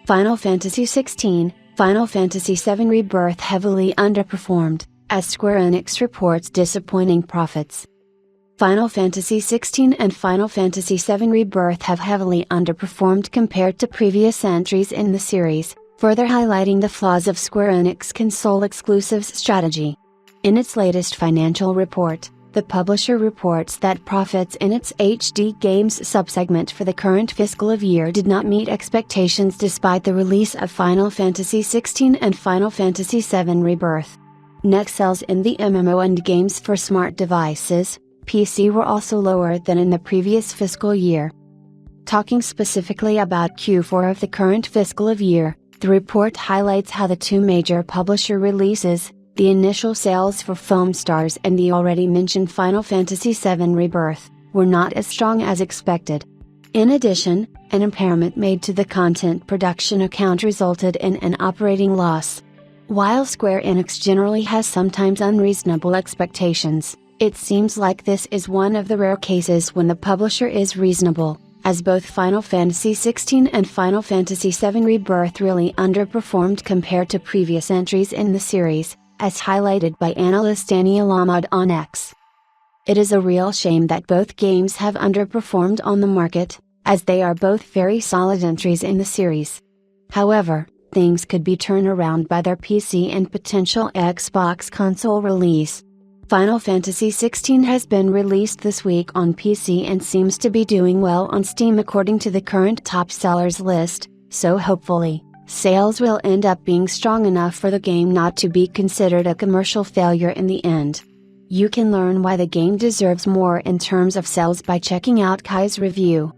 Final Fantasy XVI, Final Fantasy VII Rebirth heavily underperformed, as Square Enix reports disappointing profits. Final Fantasy XVI and Final Fantasy VII Rebirth have heavily underperformed compared to previous entries in the series, further highlighting the flaws of Square Enix console exclusives strategy. In its latest financial report, the publisher reports that profits in its HD games subsegment for the current fiscal year did not meet expectations despite the release of Final Fantasy XVI and Final Fantasy VII Rebirth. Net sales in the MMO and games for smart devices, PC were also lower than in the previous fiscal year. Talking specifically about Q4 of the current fiscal year, the report highlights how the two major publisher releases, the initial sales for Foam Stars and the already mentioned Final Fantasy VII Rebirth, were not as strong as expected. In addition, an impairment made to the content production account resulted in an operating loss. While Square Enix generally has sometimes unreasonable expectations, it seems like this is one of the rare cases when the publisher is reasonable, as both Final Fantasy XVI and Final Fantasy VII Rebirth really underperformed compared to previous entries in the series, as highlighted by analyst Daniel Ahmad on X. It is a real shame that both games have underperformed on the market, as they are both very solid entries in the series. However, things could be turned around by their PC and potential Xbox console release. Final Fantasy XVI has been released this week on PC and seems to be doing well on Steam according to the current top sellers list, so hopefully, sales will end up being strong enough for the game not to be considered a commercial failure in the end. You can learn why the game deserves more in terms of sales by checking out Kai's review.